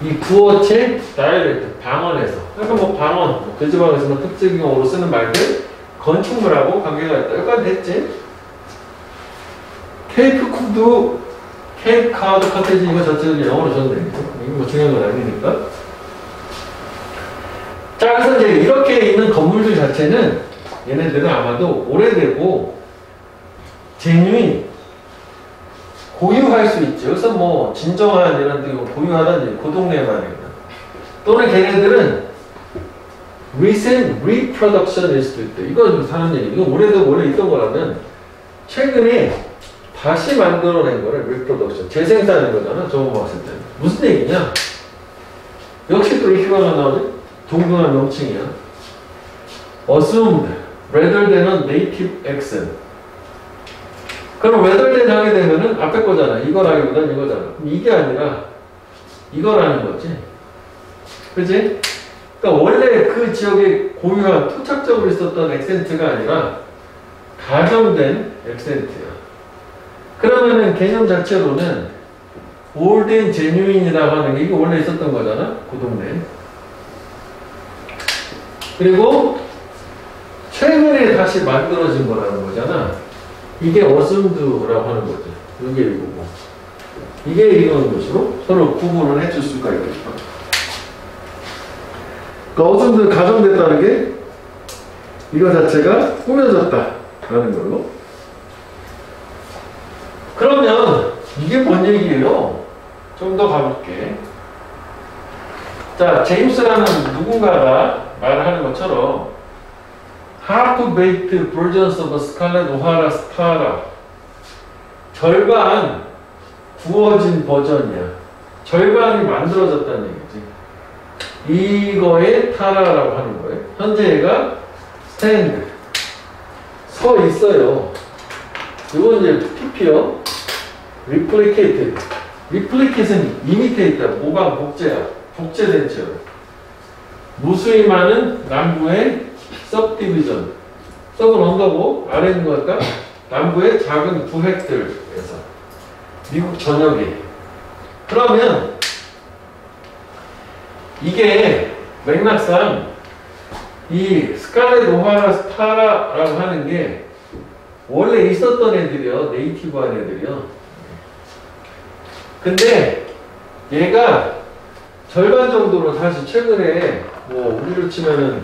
이 구어체 dialect, 방언에서. 그러니까 뭐 방언, 뭐 그 지방에서는 특징용어로 쓰는 말들, 건축물하고 관계가 있다. 여기까지 됐지? 케이프 쿠드, 케이프 카드 커테지 이거 자체는 영어로 줬네. 이게 뭐 중요한 건 아니니까. 자, 그래서 이제 이렇게 있는 건물들 자체는 얘네들은 아마도 오래되고 제뉴인 고유할 수 있죠. 그래서 뭐 진정한 이런 데 고유하다든지 그 동네만이다. 또는 걔네들은 recent reproduction일 수도 있대. 이건 사는 얘기. 이거 오래되고 오래 있던 거라면 최근에 다시 만들어낸 거를 reproduction, 재생산인 거잖아. 저거 봤을 때 무슨 얘기냐? 역시 또 이렇게 나오지? 동등한 명칭이야. assumed rather than a native accent. 그럼 rather than 하게 되면은 앞에 거잖아. 이거라기보단 이거잖아. 그럼 이게 아니라 이거라는 거지. 그치? 그러니까 원래 그 지역에 고유한 토착적으로 있었던 액센트가 아니라 가정된 액센트야. 그러면은 개념 자체로는 old and genuine이라고 하는 게 이게 원래 있었던 거잖아. 그 동네. 그리고 최근에 다시 만들어진 거라는 거잖아. 이게 어슴드라고 하는 거죠. 이게 이거고. 이게 이런 것으로 서로 구분을 해줄 수가 있겠다. 그러니까 어슴드 가정됐다는 게 이거 자체가 꾸며졌다라는 걸로. 그러면 이게 뭔 얘기예요? 좀 더 가볼게. 자, 제임스라는 누군가가 말을 하는 것처럼 half-baked versions of Scarlet O'Hara Stara. 절반 구워진 버전이야. 절반이 만들어졌다는 얘기지. 이거에 타라라고 하는 거예요. 현재 얘가 stand, 서 있어요. 이건 이제 PP요. replicated. replicate는 imitate야. 모방, 복제야. 복제된 지역. 무수히 많은 남부의 subdivision. sub은 언더고 아래 있는 거니까 남부의 작은 구획들에서 미국 전역에. 그러면 이게 맥락상 이 스칼렛 오하라 스타라라고 하는 게 원래 있었던 애들이요. 네이티브한 애들이요. 근데 얘가 절반 정도로 다시 최근에 뭐 우리로 치면은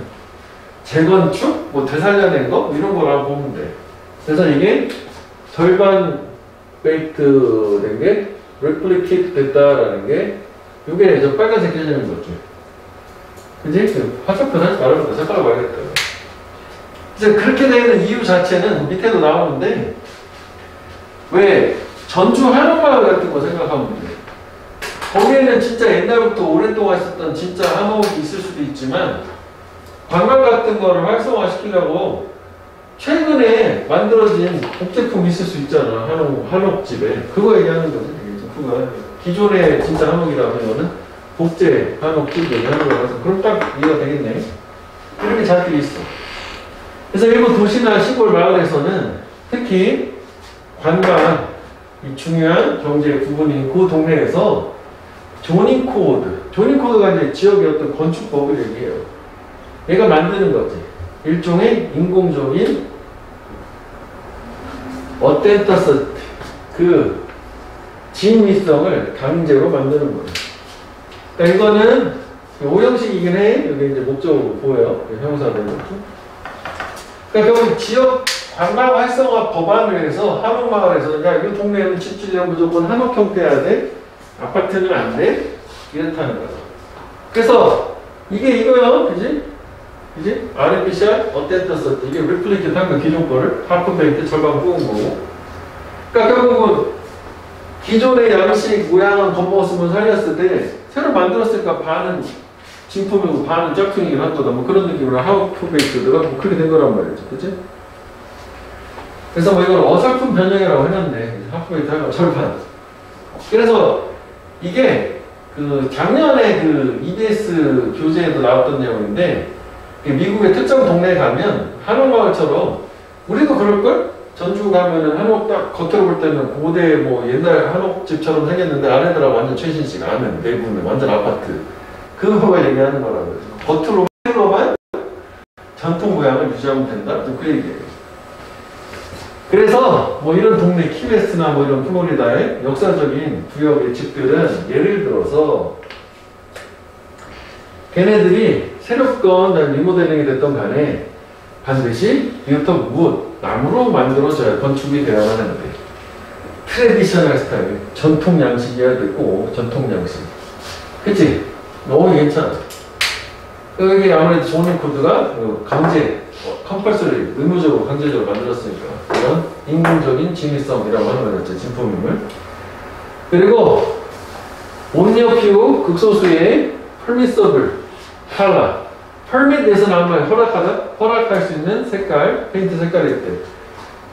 재건축? 뭐 되살려낸 거? 이런 거라고 보면 돼. 그래서 이게 절반 베이트 된 게 레플리케이트 됐다라는 게 이게 저 빨간색 해지는 거죠. 그치? 화살표 다시 말하면 색깔로 봐야겠다. 이제 그렇게 되는 이유 자체는 밑에도 나오는데 왜 전주 한옥마을 같은 거 생각하면 돼. 거기에는 진짜 옛날부터 오랫동안 있었던 진짜 한옥이 있을 수도 있지만 관광 같은 거를 활성화시키려고 최근에 만들어진 복제품이 있을 수 있잖아. 한옥집에. 그거 얘기하는 거지. 그거. 기존의 진짜 한옥이라면 이거는 복제 한옥집 얘기하는 거라서 그럼 딱 이해가 되겠네. 이렇게 잘 돼 있어. 그래서 일본 도시나 시골 마을에서는 특히 관광, 이 중요한 경제 부분인 그 동네에서 조닝 코드. 조닝 코드가 이제 지역의 어떤 건축법을 얘기해요. 얘가 만드는 거지. 일종의 인공적인 어텐터스 그 진위성을 강제로 만드는 거예요. 그러니까 이거는 오형식이긴 해. 여기 이제 목적으로 보여요. 형용사들. 그러니까 결국 지역 관광 활성화 법안을 해서 한옥마을에서 야, 이 동네에는 집주인은 무조건 한옥 형태여야 돼. 아파트는 안 돼. 이렇다는 거죠. 그래서 이게 이거요. 그지? 그지? 아르티피셜 어텐터스 이게 리플리켓 한 거 기존 거를 하프베이트 절반 부은 거고. 그러니까 결국은 기존의 양식 모양은 겉모습을 살렸을 때 새로 만들었으니까 반은 진품이고 반은 짝퉁이긴 한 거다. 뭐 그런 느낌으로 하프베이트가 뭐 그렇게 된 거란 말이죠. 그치? 그래서 뭐 이걸 어설픈 변형이라고 해놨네. 하프베이트 하고 절반. 그래서 이게 그 작년에 그 EBS 교재에도 나왔던 내용인데 미국의 특정 동네에 가면 한옥마을처럼 우리도 그럴걸? 전주 가면은 한옥 딱 겉으로 볼 때는 고대 뭐 옛날 한옥집처럼 생겼는데 안에들하고 완전 최신식 안은 내부는 완전 아파트 그거가 얘기하는 거라고요. 겉으로만 전통 모양을 유지하면 된다? 좀 그 얘기예요. 그래서 뭐 이런 동네 키웨스트나 뭐 이런 플로리다의 역사적인 구역의 집들은 예를 들어서 걔네들이 새롭건 리모델링이 됐던 간에 반드시 비부터 무엇 나무로 만들어져야 건축이 되어야만 하는데 트레디셔널 스타일 전통 양식이어야 되고 전통 양식 그치? 너무 괜찮아. 여기 아무래도 조닝 코드가 강제 컴펄서리 의무적으로 강제적으로 만들었으니까 이런 인공적인 진위성이라고 하는 거였죠. 진품임을. 그리고 온여피우 극소수의 permissible 컬러 permit에서는 아마 허락할 수 있는 색깔 페인트 색깔일 때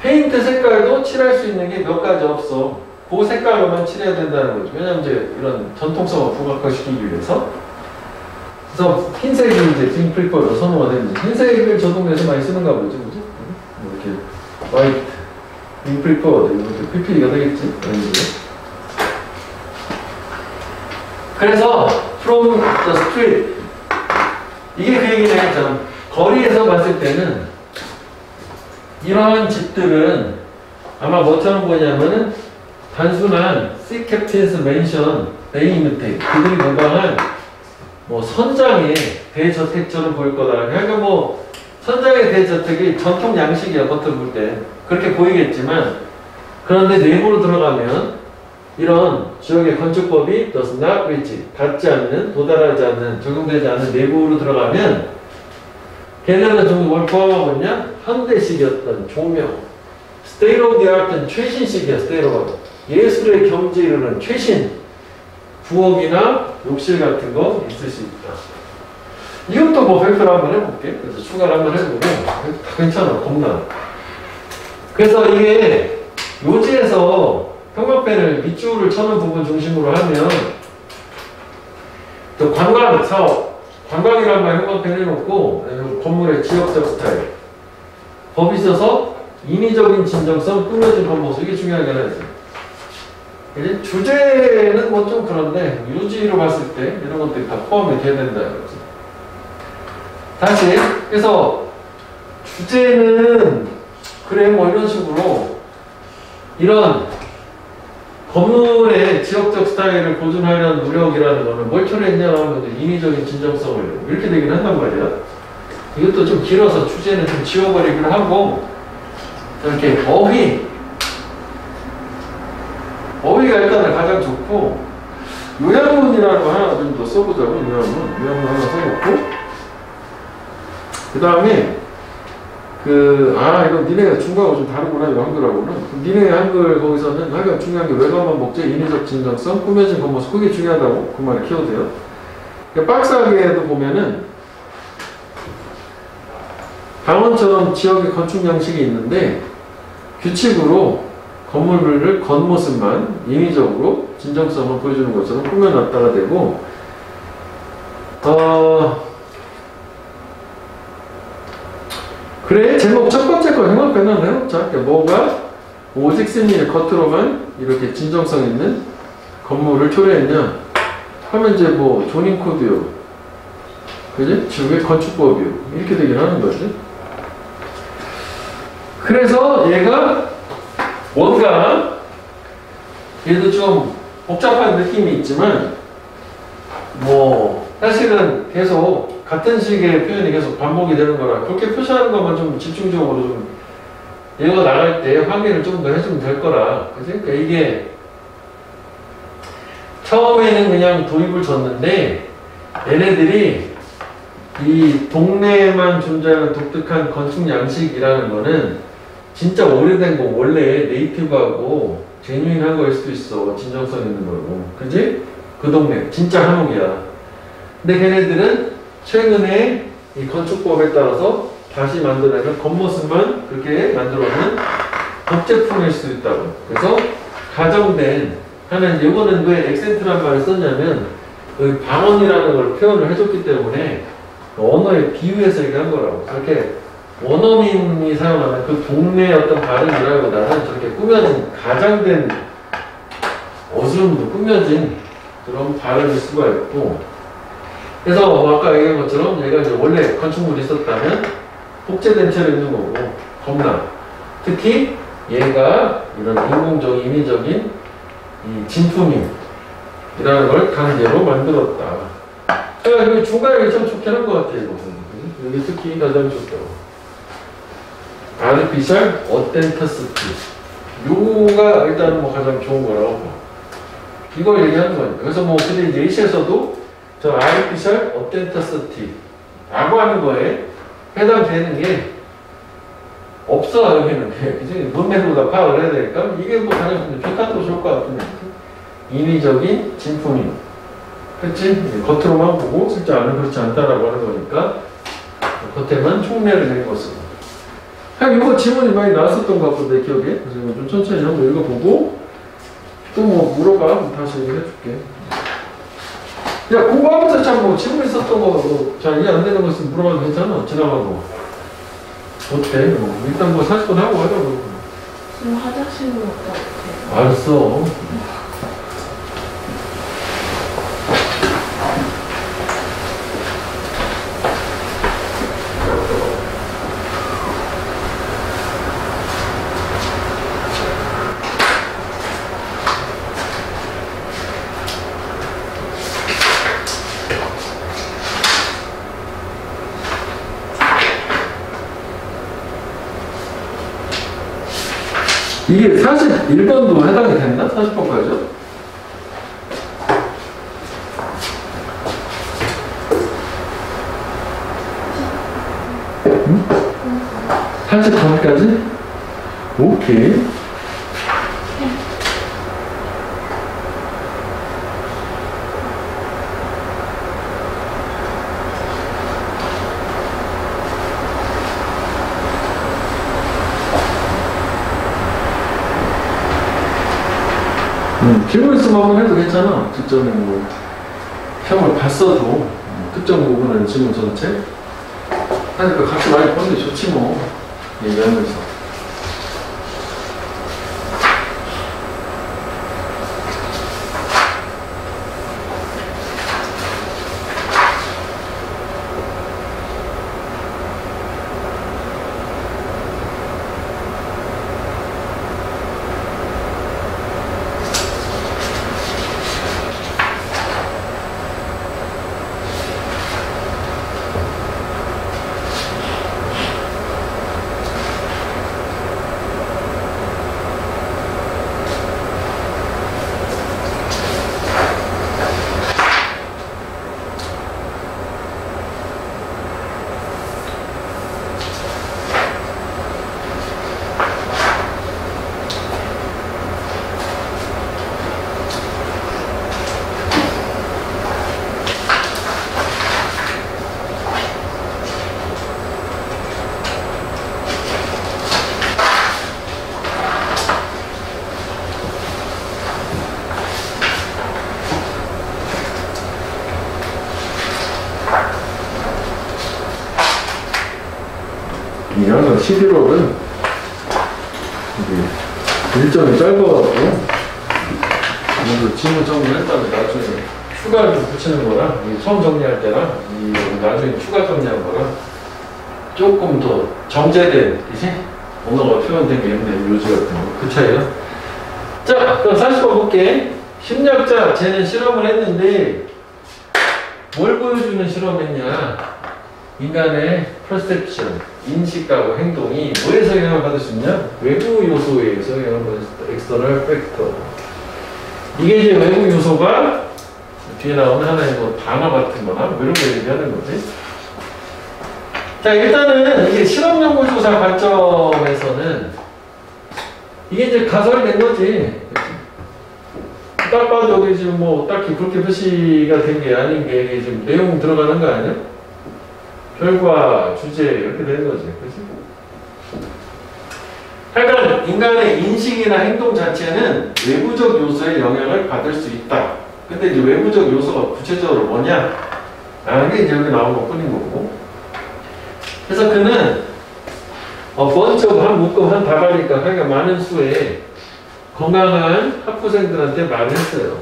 페인트 색깔도 칠할 수 있는 게 몇 가지 없어. 그 색깔로만 칠해야 된다는 거죠. 왜냐면 이제 이런 전통성을 부각시키기 위해서. 그래서 흰색이 이제 딩 프리퍼로 선호가 되는지 흰색을 저 동네에서 많이 쓰는가 보죠, 그죠? 뭐 이렇게 화이트, 딩 프리퍼 이렇게 PP가 되겠지, 이런 식으로. 그래서 from the street 이게 그 얘기네. 참 거리에서 봤을 때는 이러한 집들은 아마 뭐처럼 보냐면은 단순한 sea captain's mansion, bay imitate 그들이 모방한 뭐 선장의 대저택처럼 보일 거다. 그러니까 뭐 선장의 대저택이 전통 양식이야 겉으로 볼 때 그렇게 보이겠지만 그런데 내부로 들어가면 이런 지역의 건축법이 does not reach 닿지 않는 도달하지 않는 적용되지 않는 내부로 들어가면 걔네는 좀 뭘 포함하고 있냐? 현대식이었던 조명 state of the art는 최신식이야. state of art 예술의 경지에 이르는 최신 부엌이나 욕실 같은 거 있을 수 있다. 이것도 뭐 발표를 한번 해볼게. 그래서 추가를 한번 해보고 다 괜찮아. 겁나. 그래서 이게 요지에서 평면펜을 밑줄을 쳐는 부분 중심으로 하면 또 관광 사업 관광이란 말 평면펜 해놓고 건물의 지역적 스타일 법이 있어서 인위적인 진정성 꾸며진 겉모습 이게 중요하게 하나 있어요. 주제는 뭐 좀 그런데 유지로 봤을 때 이런 것들이 다 포함이 돼야 된다. 다시 그래서 주제는 그래 뭐 이런 식으로 이런 건물의 지역적 스타일을 보존하려는 노력이라는 거는 뭘 처리했냐 하면 인위적인 진정성을 이렇게 되긴 한단 말이야. 이것도 좀 길어서 주제는 좀 지워버리기로 하고 이렇게 어휘가 일단은 가장 좋고 요양문이라는 거 하나 좀 더 써보자고. 요양문 하나 써놓고 그 다음에 이거 니네가 중국하고 좀 다르구나 이거 한글하고는 니네 한글 거기서는 하여간 중요한 게 외관만 목적 인위적 진정성 꾸며진 겉모습 그게 중요하다고 그 말을 키워도요. 박스하게도 보면은 방언처럼 지역의 건축 양식이 있는데 규칙으로 건물을 겉모습만 인위적으로 진정성을 보여주는 것처럼 꾸며놨다가 되고 그래 제목 첫 번째 거 형광펜은 해놓자. 뭐가 오직 승리의 겉으로만 이렇게 진정성 있는 건물을 초래했냐 하면 이제 뭐 조닝 코드요 그지? 지역의 건축법이요 이렇게 되긴 하는 거지. 그래서 얘가 뭔가 얘도 좀 복잡한 느낌이 있지만 뭐 사실은 계속 같은 식의 표현이 계속 반복이 되는 거라 그렇게 표시하는 것만 좀 집중적으로 좀 읽어 나갈 때 확인을 좀 더 해주면 될 거라. 그치? 그러니까 이게 처음에는 그냥 도입을 줬는데 얘네들이 이 동네에만 존재하는 독특한 건축 양식이라는 거는 진짜 오래된 거 원래 네이티브하고 제뉴인한 거일 수도 있어. 진정성 있는 거고. 그지? 그 동네 진짜 한옥이야. 근데 걔네들은 최근에 이 건축법에 따라서 다시 만들어낸 겉모습만 그렇게 만들어낸 복제품일 수도 있다고. 그래서 가정된 하는 이거는 왜 액센트란 말을 썼냐면 그 방언이라는 걸 표현을 해줬기 때문에 언어에 비유해서 얘기한 거라고. 그렇게 원어민이 사용하는 그 동네의 어떤 발음이라기보다는 저렇게 꾸며진 가장된 어스름도 꾸며진 그런 발음일 수가 있고. 그래서 아까 얘기한 것처럼 얘가 이제 원래 건축물이 있었다면 복제된 채로 있는 거고 겁나. 특히 얘가 이런 인공적인 인위적인 이 진품이라는 걸 강제로 만들었다. 여기 중간에 참 좋긴 한 것 같아요. 여기 특히 가장 좋다고. Artificial Authenticity. 요거가 일단 뭐 가장 좋은 거라고 봐. 이걸 얘기하는 거니까. 그래서 뭐 근데 이제 예시에서도 저 Artificial Authenticity 라고 하는 거에 해당되는 게 없어. 여기는 그치? 문맥보다 파악을 해야 되니까 이게 뭐 가장 피카도 좋을 것 같은데 인위적인 진품이. 그치? 겉으로만 보고 실제 안은 그렇지 않다라고 하는 거니까 겉에만 흉내를 낸 것으로. 이거 지문이 많이 나왔었던 것 같은데 기억에. 그래서 이거 좀 천천히 한번 읽어보고 또 뭐 물어봐. 다시 얘기해줄게. 야, 공부하면서 참 뭐 지문 있었던 거 잘 이해 안 되는 거 있으면 물어봐도 괜찮아. 지나가고. 어때? 뭐 일단 뭐 40분 하고 하자고. 지금 화장실로 갔다 올게요. 알았어. 이게 41번도 해당이 됐나? 40번까지요? 응? 40번까지? 오케이. 기본 있으면 한번 해도 괜찮아. 직전에 뭐 시험을 봤어도 특정 부분은 지금 전체 하니까 같이 많이 보는 게 좋지 뭐. 얘기하면서. 이거는 11월은 일정이 짧아가지고 먼저 지문 정리한 다음에 나중에 추가를 좀 붙이는 거랑 처음 정리할 때랑 나중에 추가 정리한 거랑 조금 더 정제된, 그치? 언어가 표현된 게 있는데 묘지 같은 거. 그 차이요. 자, 그럼 40번 볼게. 심리학자, 쟤는 실험을 했는데 뭘 보여주는 실험했냐? 인간의 perception, 인식하고 행동이 뭐에서 영향을 받을 수 있냐? 외부 요소에 의해서 영향을 받을 수 있다. external factor. 이게 이제 외부 요소가 뒤에 나오는 하나의 뭐 단어 같은 거나 뭐 이런 거 얘기하는 거지. 자, 일단은 이게 실험 연구조사 관점에서는 이게 이제 가설된 거지. 딱 봐도 여기 지금 뭐 딱히 그렇게 표시가 된 게 아닌 게 이게 지금 내용 들어가는 거 아니야? 결과, 주제 이렇게 되는 거지. 그치? 하여간 인간의 인식이나 행동 자체는 외부적 요소의 영향을 받을 수 있다. 근데 이제 외부적 요소가 구체적으로 뭐냐? 라는 게 이제 여기 나온 것 뿐인 거고. 그래서 그는 번쩍 한 묶음 한 다발이니까 하여간 많은 수의 건강한 학부생들한테 말을 했어요.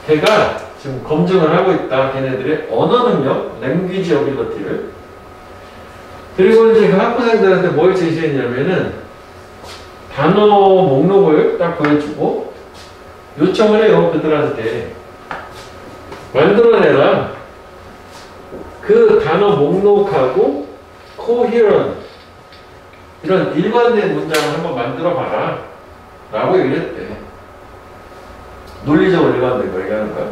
걔가 지금 검증을 하고 있다. 걔네들의 언어 능력, language ability를. 그리고 이제 그 학부생들한테 뭘 제시했냐면은 단어 목록을 딱 보여주고 요청을 해요. 그들한테 만들어내라. 그 단어 목록하고 coherent 이런 일관된 문장을 한번 만들어 봐라 라고 얘기를 했대. 논리적으로 일관된 거 얘기하는 거야.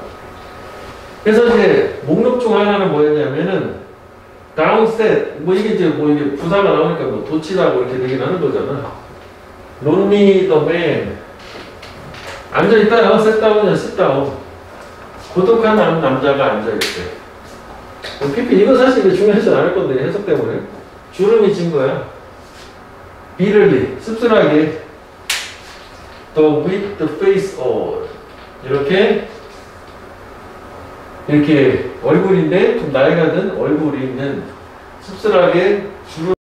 그래서 이제 목록 중 하나는 뭐였냐면은 다운셋 뭐 이게 이제 뭐 이게 부사가 나오니까 뭐 도치라고 이렇게 되긴 하는 거잖아. 론리 더맨 앉아있다요. 셋다운이야. 셋다운 고독한 남자가 앉아있대. PP 이거 사실 이게 중요하지 않을 건데 해석 때문에 주름이 진 거야. 비를리 씁쓸하게 the with the face all 이렇게 얼굴인데 좀 나이가 든 얼굴이 있는 씁쓸하게 주름